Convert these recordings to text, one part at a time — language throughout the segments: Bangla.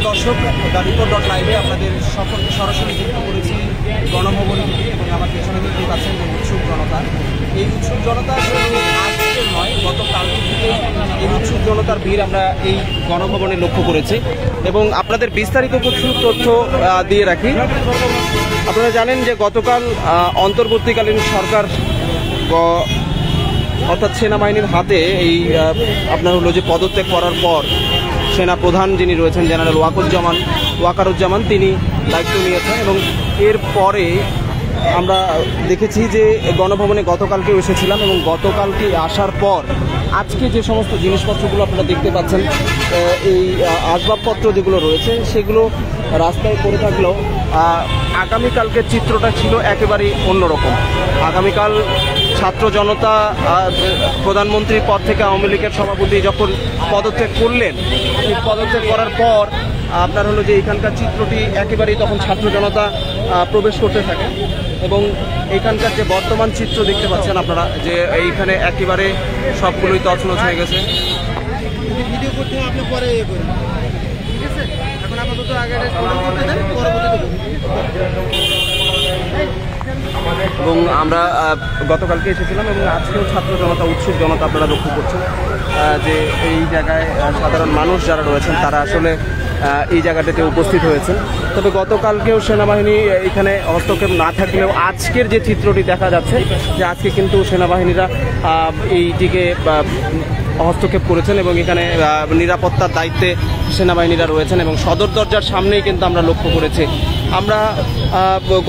দর্শক, রিপোর্ট.লাইভে আপনাদের সকলকে সরাসরি যুক্ত করেছি গণভবন থেকে এবং আমার পেছনে দেখতেই পাচ্ছেন যে উৎসুক জনতা। এই উৎসুক জনতা শুধু আজকের নয়, গতকাল থেকে এই উৎসুক জনতার ভিড় আমরা এই গণভবনে লক্ষ্য করেছি এবং আপনাদের বিস্তারিত কিছু তথ্য দিয়ে রাখি। আপনারা জানেন যে গতকাল অন্তর্বর্তীকালীন সরকার অর্থাৎ সেনাবাহিনীর হাতে এই আপনার হলো যে পদত্যাগ করার পর সেনা প্রধান যিনি রয়েছেন জেনারেল ওয়াকারুজ্জামান তিনি দায়িত্ব নিয়েছেন এবং এরপরে আমরা দেখেছি যে গণভবনে গতকালকেও এসেছিলাম এবং গতকালকে আসার পর আজকে যে সমস্ত জিনিসপত্রগুলো আপনারা দেখতে পাচ্ছেন, এই আসবাবপত্র যেগুলো রয়েছে সেগুলো রাস্তায় পড়ে থাকলেও আগামীকালকের চিত্রটা ছিল একেবারেই অন্যরকম। আগামীকাল ছাত্র জনতা প্রধানমন্ত্রীর পদ থেকে আওয়ামী লীগের সভাপতি যখন পদত্যাগ করলেন, এই পদত্যাগ করার পর আপনার হলো যে এখানকার চিত্রটি একেবারেই তখন ছাত্র জনতা প্রবেশ করতে থাকে এবং এখানকার যে বর্তমান চিত্র দেখতে পাচ্ছেন আপনারা যে এইখানে একেবারে সবগুলোই তছনছ হয়ে গেছে। ভিডিও করতে আপনি পরে করুন, ঠিক আছে? এখন আপাতত আগে করতে দেন, পরবর্তীতে এবং আমরা গতকালকে এসেছিলাম এবং আজকেও ছাত্র জনতা উৎসুক জনতা আপনারা লক্ষ্য করছেন যে এই জায়গায় সাধারণ মানুষ যারা রয়েছেন তারা আসলে এই জায়গাটাতে উপস্থিত হয়েছেন। তবে গতকালকেও সেনাবাহিনী এখানে হস্তক্ষেপ না থাকলেও আজকের যে চিত্রটি দেখা যাচ্ছে যে আজকে কিন্তু সেনাবাহিনীরা এইটিকে হস্তক্ষেপ করেছেন এবং এখানে নিরাপত্তার দায়িত্বে সেনাবাহিনীরা রয়েছেন এবং সদর দরজার সামনেই কিন্তু আমরা লক্ষ্য করেছি। আমরা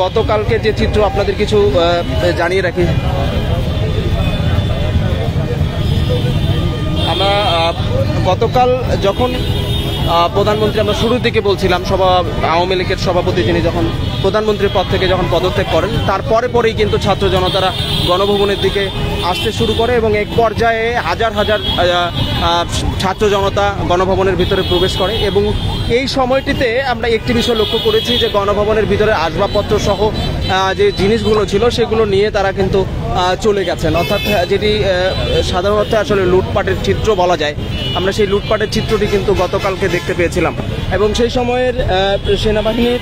গতকালকে যে চিত্র আপনাদের কিছু জানিয়ে রাখি। আমরা গতকাল যখন প্রধানমন্ত্রী আমরা শুরুর দিকে বলছিলাম আওয়ামী লীগের সভাপতি যিনি যখন প্রধানমন্ত্রীর পদ থেকে যখন পদত্যাগ করেন পরেই কিন্তু ছাত্র জনতারা গণভবনের দিকে আসতে শুরু করে এবং এক পর্যায়ে হাজার হাজার ছাত্র জনতা গণভবনের ভিতরে প্রবেশ করে এবং এই সময়টিতে আমরা একটি বিষয় লক্ষ্য করেছি যে গণভবনের ভিতরে আসবাবপত্র সহ যে জিনিসগুলো ছিল সেগুলো নিয়ে তারা কিন্তু চলে গেছেন, অর্থাৎ যেটি সাধারণত আসলে লুটপাটের চিত্র বলা যায়। আমরা সেই লুটপাটের চিত্রটি কিন্তু গতকালকে দেখতে পেয়েছিলাম এবং সেই সময়ের সেনাবাহিনীর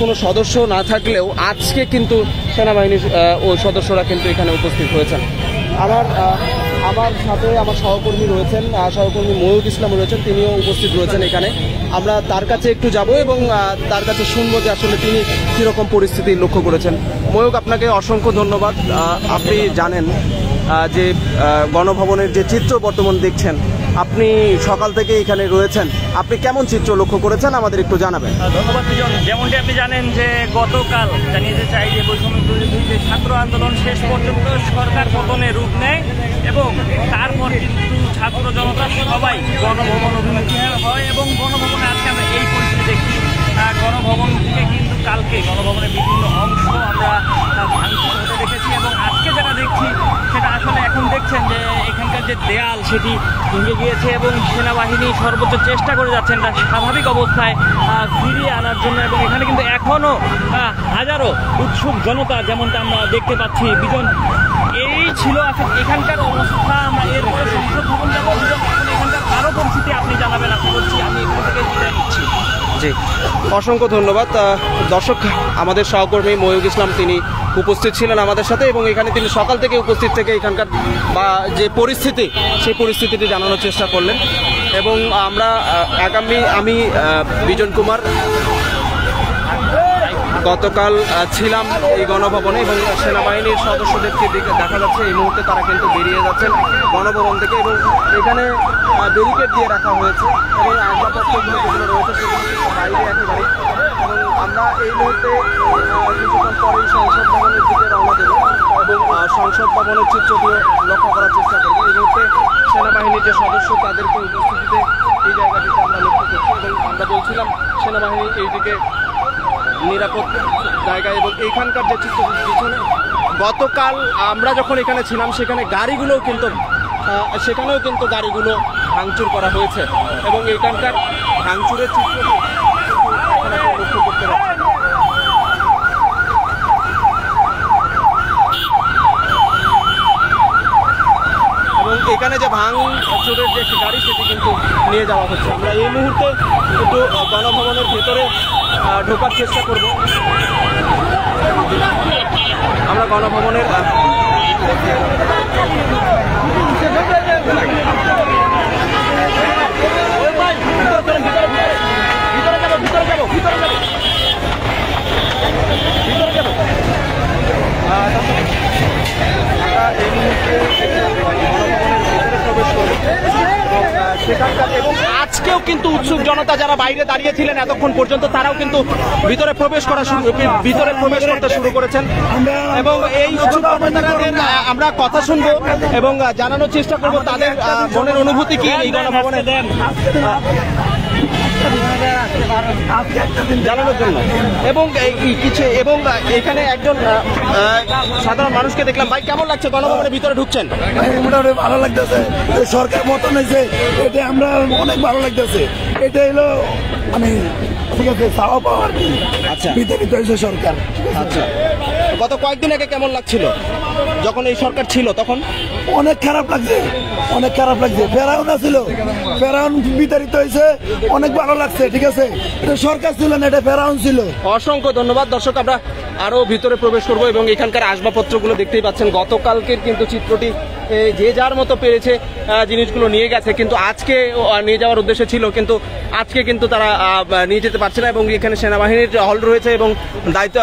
কোনো সদস্য না থাকলেও আজকে কিন্তু সেনাবাহিনীর ও সদস্যরা কিন্তু এখানে উপস্থিত হয়েছেন। আমার সাথে আমার সহকর্মী রয়েছেন, সহকর্মী ময়ূক ইসলাম রয়েছেন, তিনিও উপস্থিত রয়েছেন এখানে। আমরা তার কাছে একটু যাব এবং তার কাছে শুনবো যে আসলে তিনি কীরকম পরিস্থিতি লক্ষ্য করেছেন। ময়ূক, আপনাকে অসংখ্য ধন্যবাদ। আপনি জানেন যে গণভবনের যে চিত্র বর্তমান দেখছেন, আপনি সকাল থেকে এখানে রয়েছেন, আপনি কেমন চিত্র লক্ষ্য করেছেন আমাদের একটু জানাবেন। ধন্যবাদ বিজন। যেমনটি আপনি জানেন যে গতকাল জানিয়ে চাই যে বৈষম্য বিরোধী যে ছাত্র আন্দোলন শেষ পর্যন্ত সরকার পতনে রূপ নেয় এবং তারপর কিন্তু ছাত্র জনতা সবাই গণভবন অভিমুখী হয় এবং গণভবনে আজকে আমরা এই পরিস্থিতি দেখি। গণভবন থেকে কিন্তু কালকে গণভবনের বিভিন্ন অংশ আমরা ভাঙচুর হতে দেখেছি এবং আজকে যেটা দেখছি সেটা আসলে এখন দেখছেন যে এখানকার যে দেয়াল সেটি ভেঙে গিয়েছে এবং সেনাবাহিনী সর্বোচ্চ চেষ্টা করে যাচ্ছেন তার স্বাভাবিক অবস্থায় ফিরিয়ে আনার জন্য এবং এখানে কিন্তু এখনও হাজারো উৎসুক জনতা যেমনটা আমরা দেখতে পাচ্ছি। বিজন, এই ছিল এখানকার অবস্থা। আমরা এরপরে সংসদ ভবন যাব। বিজন, এখানকার আরও পরিস্থিতি আপনি জানাবেন আশা করছি। আমি এখান থেকে বিদায় নিচ্ছি। জি, অসংখ্য ধন্যবাদ। দর্শক, আমাদের সহকর্মী ময়ূক ইসলাম তিনি উপস্থিত ছিলেন আমাদের সাথে এবং এখানে তিনি সকাল থেকে উপস্থিত থেকে এখানকার যে পরিস্থিতি সেই পরিস্থিতিটি জানানোর চেষ্টা করলেন এবং আমি বিজন কুমার গতকাল ছিলাম এই গণভবনে এবং সেনাবাহিনীর সদস্যদেরকে দেখা যাচ্ছে এই মুহূর্তে তারা কিন্তু বেরিয়ে যাচ্ছেন গণভবন থেকে এবং এখানে ব্যারিকেড দিয়ে রাখা হয়েছে এবং আসবাবপত্রগুলো যেগুলো রয়েছে সেগুলো বাইরে একেবারে এবং আমরা এই মুহূর্তে কিছুক্ষণ পরেই সংসদ ভবনের দিকে রওনা দেব এবং সংসদ ভবনের চিত্রটিও লক্ষ্য করার চেষ্টা করব। এই মুহূর্তে সেনাবাহিনীর যে সদস্য তাদেরকে উপস্থিতিতে এই জায়গাটিতে আমরা লক্ষ্য করছি এবং আমরা বলছিলাম সেনাবাহিনী এইদিকে নিরাপদ জায়গা এবং এইখানকার যে চিত্র পিছনে গতকাল আমরা যখন এখানে ছিলাম সেখানেও কিন্তু গাড়িগুলো ভাঙচুর করা হয়েছে এবং এইখানকার ভাঙচুরের চিত্র লক্ষ্য করতে পারছি। এবং এখানে যে ভাঙচুরের যে গাড়ি সেটি কিন্তু নিয়ে যাওয়া হচ্ছে। আমরা এই মুহূর্তে একটু গণভবনের ভেতরে ঢোকার চেষ্টা করব। আমরা গণভবনের এবং আজকেও কিন্তু উৎসুক জনতা যারা বাইরে দাঁড়িয়েছিলেন এতক্ষণ পর্যন্ত তারাও কিন্তু ভিতরে প্রবেশ করতে শুরু করেছেন এবং এই উৎসুক জনতাদের আমরা কথা শুনবো এবং জানানোর চেষ্টা করব তাদের মনের অনুভূতি কি এই গণভবনে জানানোর জন্য এবং এবং এখানে একজন সাধারণ মানুষকে দেখলাম। ভাই, কেমন লাগছে গণভবনের ভিতরে ঢুকছেন? মোটামুটি ভালো লাগতেছে, সরকার মতন হয়েছে, এটা আমরা অনেক ভালো লাগতেছে। এটা হলো মানে ঠিক আছে, চাওয়া পাওয়া আর কি। আচ্ছা, বিতরিত হয়েছে সরকার। আচ্ছা, গত কয়েকদিন আগে কেমন লাগছিল যখন এই সরকার ছিল তখন? অনেক খারাপ লাগছে, অনেক খারাপ লাগছে। ফেরাউন ছিল, ফেরাউন বিতাড়িত হয়েছে, অনেক ভালো লাগছে। ঠিক আছে, এটা সরকার ছিল না, এটা ফেরাউন ছিল। অসংখ্য ধন্যবাদ। দর্শক, আমরা আরো ভিতরে প্রবেশ করব এবং এখানকার আসবাবপত্রগুলো দেখতেই পাচ্ছেন। গতকালকের কিন্তু চিত্রটি যে যার মতো পেরেছে জিনিসগুলো নিয়ে গেছে, কিন্তু আজকে নিয়ে যাওয়ার উদ্দেশ্য ছিল, কিন্তু আজকে কিন্তু তারা নিয়ে যেতে পারছে না এবং এখানে সেনাবাহিনীর হল রয়েছে এবং দায়িত্ব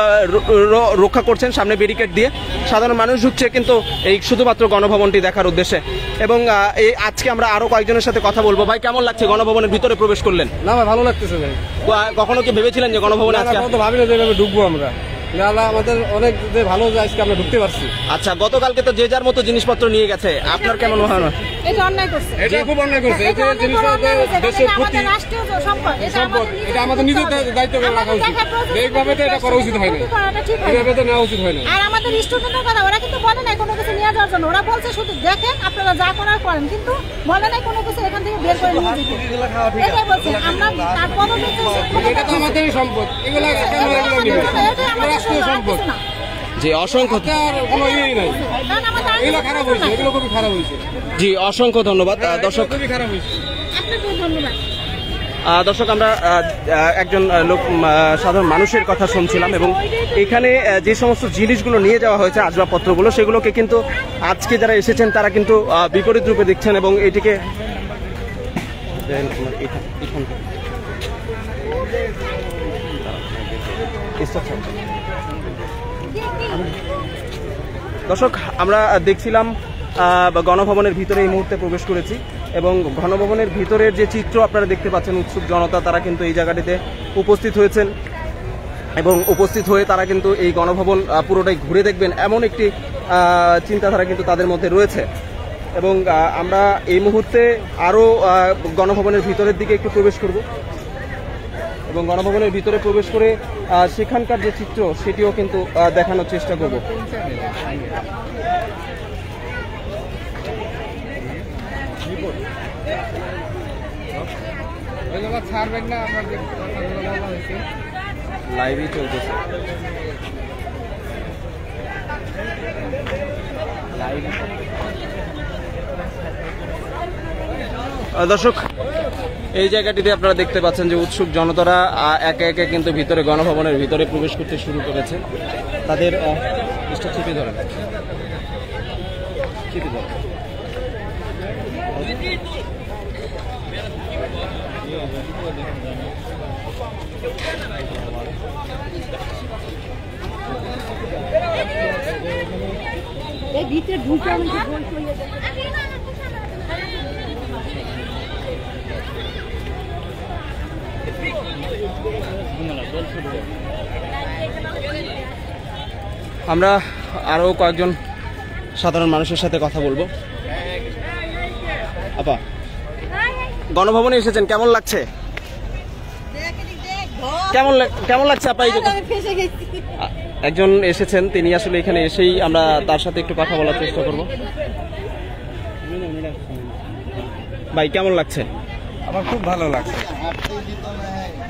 রক্ষা করছেন সামনে ব্যারিকেড দিয়ে। সাধারণ মানুষ ঢুকছে কিন্তু এই শুধুমাত্র গণভবনটি দেখার উদ্দেশ্যে। এবং এই আজকে আমরা আরো কয়েকজনের সাথে কথা বলবো। ভাই, কেমন লাগছে গণভবনের ভিতরে প্রবেশ করলেন? না ভাই, ভালো লাগতেছে ভাই। কখনো কি ভেবেছিলেন যে গণভবনে আজকে? তো ভাবি না যে এভাবে ঢুকবো আমরা। আমাদের অনেক ভালো যে আজকে আমরা ঢুকতে পারছি। আচ্ছা, গতকালকে তো যে যার মতো জিনিসপত্র নিয়ে গেছে, আপনার কেমন মনে হয়? এটা অন্যায় করছে, এটা খুব অন্যায় করছে। এই যে জিনিসটা দেশের প্রতি সম্পদ, এটা আমাদের নিজের দায়িত্ব রাখা উচিত। এইভাবে তো এটা করা উচিত হয় না, এইভাবে তো নেওয়া উচিত হয় না। আর আমাদের স্টুডেন্টের কথা ওরা কিন্তু বলে নাই কোনো কিছু নিয়ে যাওয়ার জন্য। ওরা বলছে শুধু দেখেন, আপনারা যা করার করেন, কিন্তু বলে নাই কোনো কিছু এখান থেকে বের করে নিয়ে যেতে। এটাই বলছে আমরা তার পদবিতে এটা তো আমাদেরই সম্পদ, এগুলো কেন এগুলো নিবে? এটা রাষ্ট্রীয় সম্পদ। জি, অসংখ্য কোনো ইয়েই নাই, এগুলো খারাপ হয়েছে, এগুলো খুবই খারাপ হয়েছে। জি, অসংখ্য ধন্যবাদ। দর্শক, আপনাকে ধন্যবাদ। দর্শক, আমরা একজন লোক সাধারণ মানুষের কথা শুনছিলাম এবং এখানে যে সমস্ত জিনিসগুলো নিয়ে যাওয়া হয়েছে আসবাবপত্রগুলো, সেগুলোকে কিন্তু আজকে যারা এসেছেন তারা কিন্তু বিপরীত রূপে দেখছেন এবং এটিকে দর্শক, আমরা দেখছিলাম গণভবনের ভিতরে এই মুহূর্তে প্রবেশ করেছি এবং গণভবনের ভিতরের যে চিত্র আপনারা দেখতে পাচ্ছেন, উৎসুক জনতা তারা কিন্তু এই জায়গাটিতে উপস্থিত হয়েছেন এবং উপস্থিত হয়ে তারা কিন্তু এই গণভবন পুরোটাই ঘুরে দেখবেন এমন একটি চিন্তাধারা কিন্তু তাদের মধ্যে রয়েছে। এবং আমরা এই মুহূর্তে আরও গণভবনের ভিতরের দিকে একটু প্রবেশ করব এবং গণভবনের ভিতরে প্রবেশ করে সেখানকার যে চিত্র সেটিও কিন্তু দেখানোর চেষ্টা করব। ছাড়বেন না, আমার যে কথাগুলো বলা হয়েছে লাইভই চলতেছে। দর্শক, এই জায়গাটিতে আপনারা দেখতে পাচ্ছেন যে উৎসুক জনতারা একে একে কিন্তু ভিতরে গণভবনের ভিতরে প্রবেশ করতে শুরু করেছে। তাদের চিপে ধরে এই ভিতরে ঢুকে আমি বল চলে যাই। আমরা আরো কয়েকজন সাধারণ মানুষের সাথে কথা বলবো। আপা, গণভবনে এসেছেন, কেমন লাগছে? কেমন লাগছে আপা? এই যে একজন এসেছেন, তিনি আসলে এখানে এসেই আমরা তার সাথে একটু কথা বলার চেষ্টা করব। ভাই, কেমন লাগছে? আমার খুব ভালো লাগছে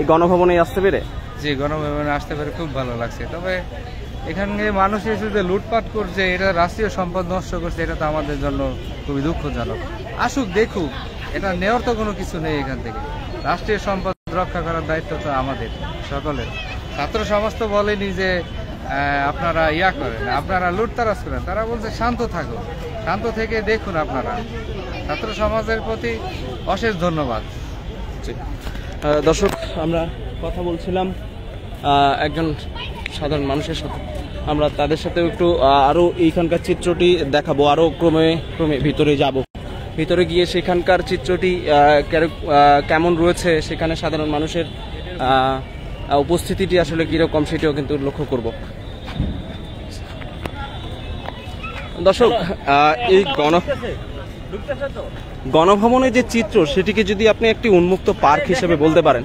এই গণভবনে আসতে পেরে। জি, গণভবনে আসতে পেরে খুব ভালো লাগছে। তবে এখানে মানুষ এসে যে লুটপাট করছে, এটা রাষ্ট্রীয় সম্পদ নষ্ট করছে, এটা তো আমাদের জন্য খুবই দুঃখজনক। আসুক, দেখুক, এটা নেওয়ার তো কোনো কিছু নেই। এখান থেকে রাষ্ট্রীয় সম্পদ রক্ষা করার দায়িত্ব তো আমাদের সকলের। ছাত্র সমাজ তো বলেনি যে আপনারা ইয়া করেন, আপনারা লুটতারাজ করেন, তারা বলছে শান্ত থাকুন, শান্ত থেকে দেখুন আপনারা। ছাত্র সমাজের প্রতি অশেষ ধন্যবাদ। দর্শক, আমরা কথা বলছিলাম একজন সাধারণ মানুষের সাথে, আমরা তাদের সাথেও একটু আরও এইখানকার চিত্রটি দেখাবো, আরও ক্রমে ক্রমে ভিতরে যাব, ভিতরে গিয়ে সেখানকার চিত্রটি কেমন রয়েছে, সেখানে সাধারণ মানুষের উপস্থিতিটি আসলে কীরকম সেটিও কিন্তু লক্ষ্য করব। দর্শক, এই গণভবনের যে চিত্র সেটিকে যদি আপনি একটি উন্মুক্ত পার্ক হিসেবে বলতে পারেন,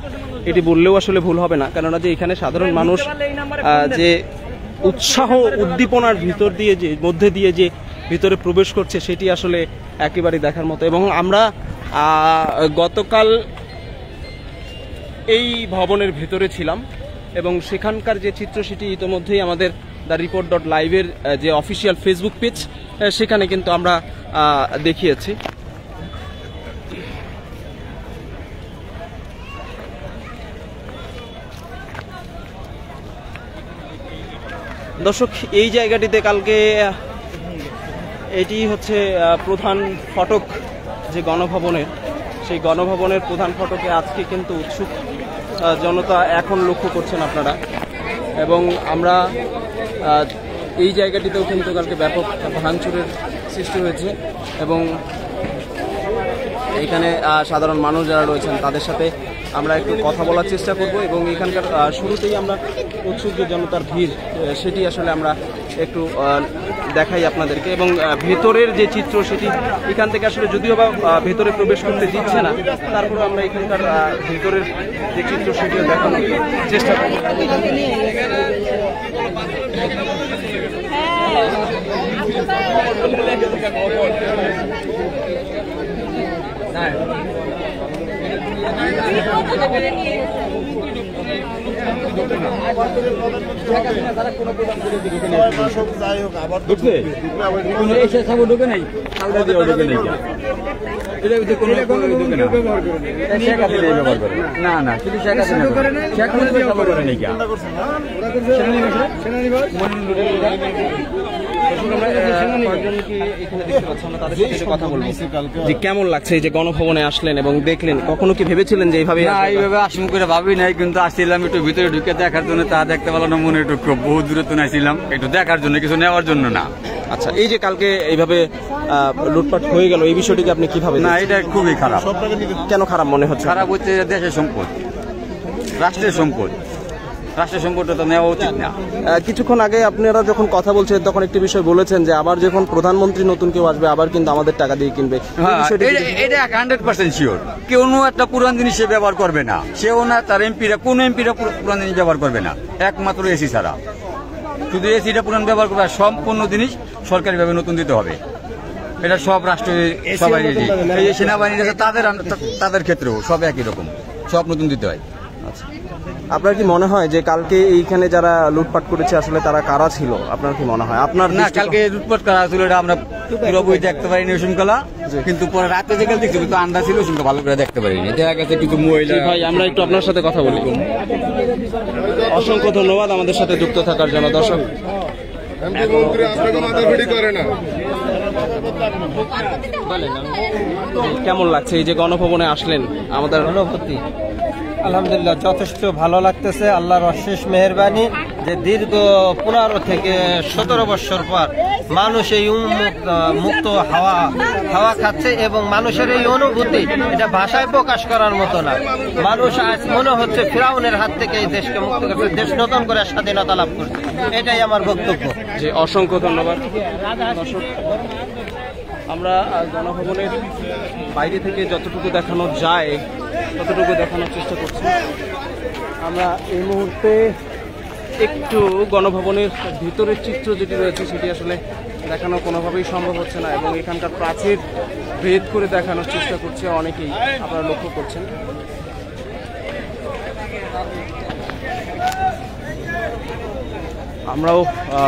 এটি বললেও আসলে ভুল হবে না, কেননা যে এখানে সাধারণ মানুষ যে উৎসাহ উদ্দীপনার ভিতর দিয়ে যে মধ্যে দিয়ে যে ভিতরে প্রবেশ করছে সেটি আসলে একেবারে দেখার মতো। এবং আমরা গতকাল এই ভবনের ভিতরে ছিলাম এবং সেখানকার যে চিত্র সেটি ইতোমধ্যেই আমাদের theReport.live-এর যে অফিসিয়াল ফেসবুক পেজ সেখানে কিন্তু আমরা দেখিয়েছি। দর্শক, এই জায়গাটিতে কালকে এটি হচ্ছে প্রধান ফটক যে গণভবনের, সেই গণভবনের প্রধান ফটকে আজকে কিন্তু উৎসুক জনতা এখন লক্ষ্য করছেন আপনারা। এবং আমরা এই জায়গাটিতেও কিন্তু কালকে ব্যাপক ভাঙচুরের সৃষ্টি হয়েছে এবং এখানে সাধারণ মানুষ যারা রয়েছেন তাদের সাথে আমরা একটু কথা বলার চেষ্টা করব এবং এখানকার শুরুতেই আমরা উৎসুক যে জনতার ভিড় সেটি আসলে আমরা একটু দেখাই আপনাদেরকে। এবং ভেতরের যে চিত্র সেটি এখান থেকে আসলে যদিও বা ভেতরে প্রবেশ করতে দিচ্ছে না, তারপরে আমরা এখানকার ভেতরের যে চিত্র সেটিও দেখানোর চেষ্টা করব। কেমন লাগছে এই যে গণভবনে আসলেন এবং দেখলেন, কখনো কি ভেবেছিলেন যে এইভাবে? এইভাবে আসুন করে ভাবি নাই, কিন্তু আসছিলাম একটু ভিতরে ঢুকে দেখার জন্য, তা দেখতে পেলাম না, মনে একটু বহু দূরে তো নাইছিলাম, একটু দেখার জন্য, কিছু নেওয়ার জন্য না। আচ্ছা, এই যে কালকে এইভাবে লুটপাট হয়ে গেল, এই বিষয়টিকে আপনি কিভাবে? না, এটা খুবই খারাপ। কেন খারাপ মনে হচ্ছে? খারাপ হচ্ছে দেশের সম্পদ, রাষ্ট্রের সম্পদ, রাষ্ট্রের সম্পদটা তো নেওয়া উচিত না। কিছুক্ষণ আগে আপনারা যখন কথা বলছেন তখন একটি বিষয় বলেছেন যে আবার যখন প্রধানমন্ত্রী নতুন কেউ আসবে আবার কিন্তু আমাদের টাকা দিয়ে কিনবে। এটা 100% শিওর, কেউ একটা পুরান জিনিস সে ব্যবহার করবে না, সেও না, তার এমপিরা, কোন এমপিরা পুরান জিনিস ব্যবহার করবে না, একমাত্র এসি ছাড়া। শুধু এসিটা পুরান ব্যবহার করবে, আর সম্পূর্ণ জিনিস সরকারিভাবে নতুন দিতে হবে। এটা সব রাষ্ট্রের সবাই, এই সেনাবাহিনী তাদের ক্ষেত্রেও সব একই রকম, সব নতুন দিতে হয়। আচ্ছা, আপনার কি মনে হয় যে কালকে এইখানে যারা লুটপাট করেছে আসলে তারা কারা ছিল? আপনার কি মনে হয়? আপনার না, কালকে লুটপাট করা ছিল এটা আমরা পুরো বই দেখতে পারিনি শৃঙ্খলা, কিন্তু পরে রাতে যেগুলো দেখছি কিন্তু আন্দাজ ছিল, শৃঙ্খলা ভালো করে দেখতে পারিনি। দেখা গেছে কিছু মহিলা। ভাই, আমরা একটু আপনার সাথে কথা বলি। অসংখ্য ধন্যবাদ আমাদের সাথে যুক্ত থাকার জন্য। দর্শক, কেমন লাগছে এই যে গণভবনে আসলেন? আমাদের অনুভূতি আলহামদুলিল্লাহ যথেষ্ট ভালো লাগতেছে। আল্লাহর অশেষ মেহেরবানি যে দীর্ঘ 15 থেকে 17 বছর পর মানুষ এই মুক্ত হাওয়া খাচ্ছে এবং মানুষের এই অনুভূতি এটা ভাষায় প্রকাশ করার মতো না। মানুষ আজ মনে হচ্ছে ফিরাউনের হাত থেকে এই দেশকে মুক্ত করছে, দেশ নতুন করে স্বাধীনতা লাভ করছে। এটাই আমার বক্তব্য। যে অসংখ্য ধন্যবাদ। আমরা গণভবনের বাইরে থেকে যতটুকু দেখানো যায় ততটুকু দেখানোর চেষ্টা করছি। আমরা এই মুহূর্তে একটু গণভবনের ভিতরের চিত্র যেটি রয়েছে সেটি আসলে দেখানো কোনোভাবেই সম্ভব হচ্ছে না এবং এখানকার প্রাচীর ভেদ করে দেখানোর চেষ্টা করছে অনেকেই, আপনারা লক্ষ্য করছেন। আমরাও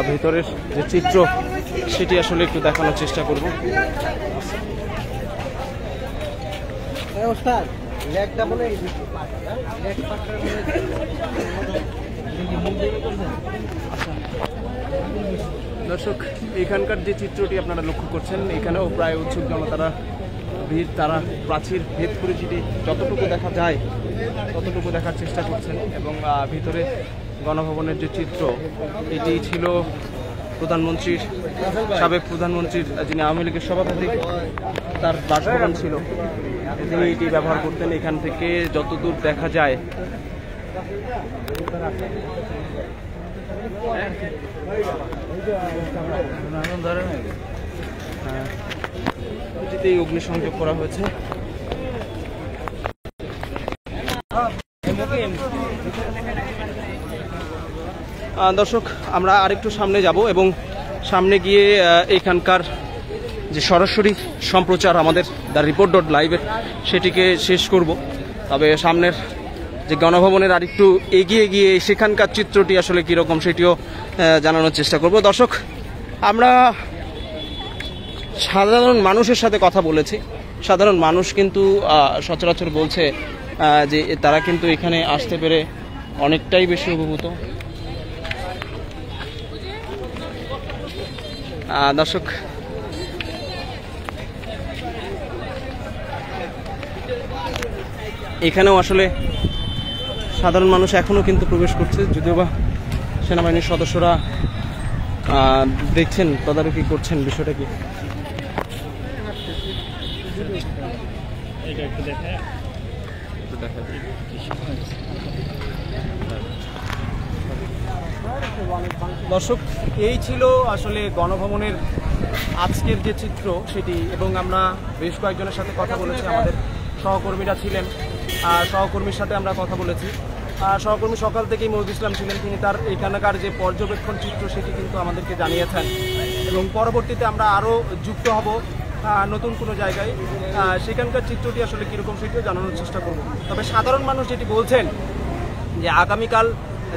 ভেতরের যে চিত্র সেটি আসলে একটু দেখানোর চেষ্টা করব। দর্শক, এখানকার যে চিত্রটি আপনারা লক্ষ্য করছেন, এখানেও প্রায় উৎসুক জনতারা ভিড়, তারা প্রাচীর ভেদ করে যতটুকু দেখা যায় ততটুকু দেখার চেষ্টা করছেন। এবং ভিতরে গণভবনের যে চিত্র, এটি ছিল প্রধানমন্ত্রীর, সাবেক প্রধানমন্ত্রীর, যিনি আওয়ামী লীগের সভাপতি, তার বাসভবন ছিল, তিনি এটি ব্যবহার করতেন। এখান থেকে যতদূর দেখা যায় যেটি অগ্নিসংযোগ করা হয়েছে। দর্শক, আমরা আরেকটু সামনে যাব এবং সামনে গিয়ে এখানকার যে সরাসরি সম্প্রচার আমাদের দ্য রিপোর্ট.লাইভের সেটিকে শেষ করব। তবে সামনের যে গণভবনের আরেকটু এগিয়ে গিয়ে সেখানকার চিত্রটি আসলে কীরকম সেটিও জানানোর চেষ্টা করব। দর্শক, আমরা সাধারণ মানুষের সাথে কথা বলেছি। সাধারণ মানুষ কিন্তু সচরাচর বলছে যে তারা কিন্তু এখানে আসতে পেরে অনেকটাই বেশি উপভূত। দর্শক, এখানেও আসলে সাধারণ মানুষ এখনো কিন্তু প্রবেশ করছে, যদিও বা সেনাবাহিনীর সদস্যরা দেখছেন, তদারকি করছেন বিষয়টা কি। দর্শক, এই ছিল আসলে গণভবনের আজকের যে চিত্র সেটি। এবং আমরা বেশ কয়েকজনের সাথে কথা বলেছি, আমাদের সহকর্মীরা ছিলেন, সহকর্মীর সাথে আমরা কথা বলেছি। সহকর্মী সকাল থেকেই মহিউল ইসলাম ছিলেন, তিনি তার এখানকার যে পর্যবেক্ষণ চিত্র সেটি কিন্তু আমাদেরকে জানিয়েছেন। এবং পরবর্তীতে আমরা আরও যুক্ত হব নতুন কোনো জায়গায়, সেখানকার চিত্রটি আসলে কীরকম সেটিও জানানোর চেষ্টা করব। তবে সাধারণ মানুষ যেটি বলছেন যে আগামীকাল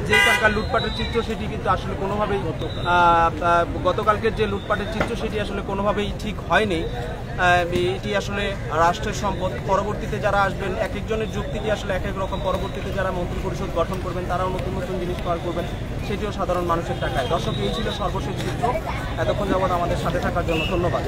যে এখানকার লুটপাটের চিত্র সেটি কিন্তু আসলে কোনোভাবেই, গতকালকের যে লুটপাটের চিত্র সেটি আসলে কোনোভাবেই ঠিক হয়নি। এটি আসলে রাষ্ট্রের সম্পদ। পরবর্তীতে যারা আসবেন এক একজনের যুক্তিটি আসলে এক এক রকম। পরবর্তীতে যারা মন্ত্রী পরিষদ গঠন করবেন তারাও নতুন নতুন জিনিস ক্রয় করবেন, সেটিও সাধারণ মানুষের টাকায়। দর্শক, এই ছিল সর্বশেষ চিত্র। এতক্ষণ যাবৎ আমাদের সাথে থাকার জন্য ধন্যবাদ।